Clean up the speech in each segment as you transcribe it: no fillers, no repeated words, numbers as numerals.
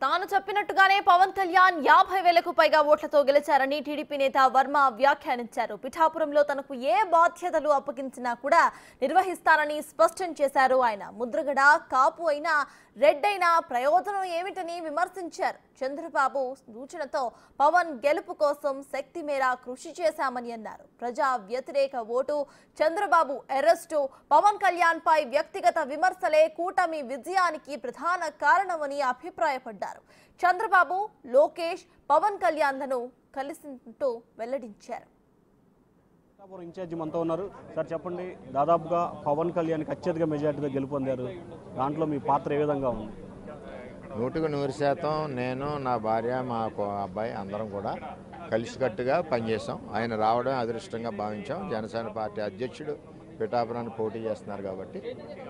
తాను చెప్పినట్టుగానే పవన్ కళ్యాణ్ 50,000కు పైగా ఓట్లతో గెలిచారని టీడీపీ నేత వర్మ వ్యాఖ్యానించారు. పిఠాపురంలో తనకు ఏ బాధ్యతలు అప్పగించినా కూడా నిర్వహిస్తారని స్పష్టం చేశారు. ఆయన ముద్రగడ కాపు అయినా రెడ్ అయినా ప్రయోజనం ఏమిటని విమర్శించారు. చంద్రబాబు సూచనతో పవన్ గెలుపు కోసం శక్తి మేర కృషి చేశామని అన్నారు. ప్రజా వ్యతిరేక ఓటు, చంద్రబాబు అరెస్టు, పవన్ కళ్యాణ్ పై వ్యక్తిగత విమర్శలే కూటమి విజయానికి ప్రధాన కారణమని అభిప్రాయపడ్డారు. చంద్రబాబు, లోకేష్ పవన్ కళ్యాణ్లను కలిసినట్టు వెల్లడించారు. ఇన్ఛార్జి మనతో ఉన్నారు. సార్ చెప్పండి, దాదాపుగా పవన్ కళ్యాణ్కి అత్యధిక మెజార్టీతో గెలుపొందారు. దాంట్లో మీ పాత్ర ఏ విధంగా ఉంది? 100% నేను, నా భార్య, మా అబ్బాయి అందరం కూడా కలిసికట్టుగా పనిచేసాం. ఆయన రావడం అదృష్టంగా భావించాం. జనసేన పార్టీ అధ్యక్షుడు పిఠాపురాన్ని పోటీ చేస్తున్నారు కాబట్టి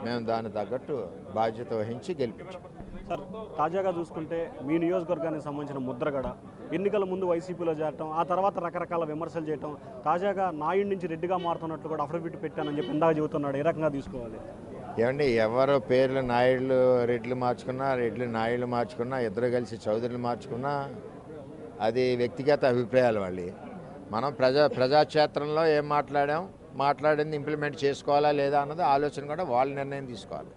మేము దానికి తగ్గట్టు బాధ్యత వహించి గెలిపించాం. సార్, తాజాగా చూసుకుంటే మీ నియోజకవర్గానికి సంబంధించిన ముద్రగడ ఎన్నికల ముందు వైసీపీలో చేరటం, ఆ తర్వాత రకరకాల విమర్శలు చేయటం, తాజాగా నాయుడు నుంచి రెడ్డిగా మారుతున్నట్లు కూడా అఫిడవిట్ పెట్టానని చెప్పి ఇందాక చెబుతున్నాడు. ఏ రకంగా తీసుకోవాలి? ఏమండి, ఎవరు పేర్లు నాయుళ్ళు రెడ్లు మార్చుకున్నా, రెడ్లు నాయుళ్ళు మార్చుకున్నా, ఇద్దరు కలిసి చౌదరులు మార్చుకున్నా అది వ్యక్తిగత అభిప్రాయాలు వాళ్ళవి. మనం ప్రజాక్షేత్రంలో ఏం మాట్లాడింది ఇంప్లిమెంట్ చేసుకోవాలా లేదా అన్నది ఆలోచన కూడా వాళ్ళ నిర్ణయం తీసుకోవాలి.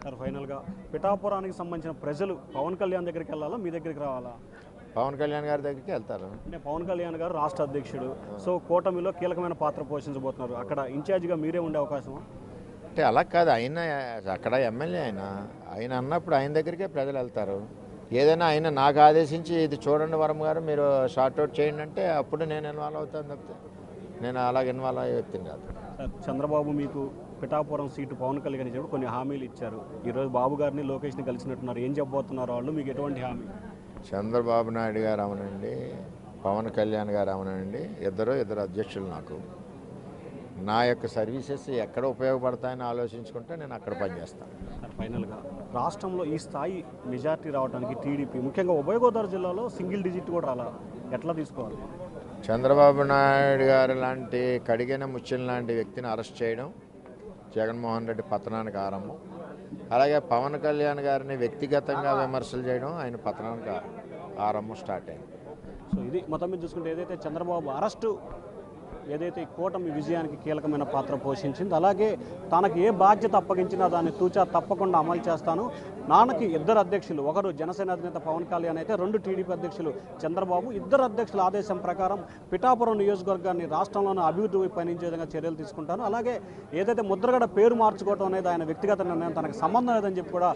సార్, ఫైనల్గా పిఠాపురానికి సంబంధించిన ప్రజలు పవన్ కళ్యాణ్ దగ్గరికి వెళ్ళాలా, మీ దగ్గరికి రావాలా? పవన్ కళ్యాణ్ గారి దగ్గరికి వెళ్తారు. అంటే పవన్ కళ్యాణ్ గారు రాష్ట్ర అధ్యక్షుడు, సో కూటమిలో కీలకమైన పాత్ర పోషించబోతున్నారు. అక్కడ ఇన్ఛార్జిగా మీరే ఉండే అవకాశమా? అంటే అలా కాదు, ఆయన అక్కడ ఎమ్మెల్యే, ఆయన అన్నప్పుడు ఆయన దగ్గరికే ప్రజలు వెళ్తారు. ఏదైనా ఆయన నాకు ఆదేశించి ఇది చూడండి వరం గారు మీరు షార్ట్అవుట్ చేయండి అంటే అప్పుడు నేను ఇన్వాల్వ్ అవుతాను తప్పితే నేను అలాగ ఇన్వాల్వ్ అయ్యే వ్యక్తిని కాదు. చంద్రబాబు మీకు పిఠాపురం సీటు పవన్ కళ్యాణ్ చెప్పి కొన్ని హామీలు ఇచ్చారు. ఈరోజు బాబు గారిని, లోకేష్ని కలిసినట్టున్నారు. ఏం చెప్పబోతున్నారు వాళ్ళు? మీకు ఎటువంటి హామీ? చంద్రబాబు నాయుడు గారు అవనండి, పవన్ కళ్యాణ్ గారు అవనండి, ఇద్దరు అధ్యక్షులు. నాకు నా యొక్క సర్వీసెస్ ఎక్కడ ఉపయోగపడతాయని ఆలోచించుకుంటే నేను అక్కడ పనిచేస్తాను. ఫైనల్గా రాష్ట్రంలో ఈ స్థాయి మెజార్టీ రావడానికి టీడీపీ, ముఖ్యంగా ఉభయ గోదావరి జిల్లాలో సింగిల్ డిజిట్ కూడా రాలా, ఎట్లా తీసుకోవాలి? చంద్రబాబు నాయుడు గారు లాంటి కడిగిన ముత్యం లాంటి వ్యక్తిని అరెస్ట్ చేయడం జగన్మోహన్ రెడ్డి పతనానికి ఆరంభం. అలాగే పవన్ కళ్యాణ్ గారిని వ్యక్తిగతంగా విమర్శలు చేయడం ఆయన పతనానికి ఆరంభం స్టార్ట్ అయింది. సో ఇది మొత్తం మీద చూసుకుంటే ఏదైతే చంద్రబాబు అరెస్టు ఏదైతే ఈ కూటమి విజయానికి కీలకమైన పాత్ర పోషించింది, అలాగే తనకు ఏ బాధ్యత అప్పగించినా దాన్ని తూచా తప్పకుండా అమలు చేస్తాను. నాన్నకి ఇద్దరు అధ్యక్షులు, ఒకరు జనసేన అధినేత పవన్ కళ్యాణ్ అయితే, రెండు టీడీపీ అధ్యక్షులు చంద్రబాబు. ఇద్దరు అధ్యక్షుల ఆదేశం ప్రకారం పిఠాపురం నియోజకవర్గాన్ని రాష్ట్రంలోని అభివృద్ధి పయనించే విధంగా చర్యలు తీసుకుంటాను. అలాగే ఏదైతే ముద్రగడ పేరు మార్చుకోవడం అనేది ఆయన వ్యక్తిగత నిర్ణయం, తనకు సంబంధం లేదని చెప్పి కూడా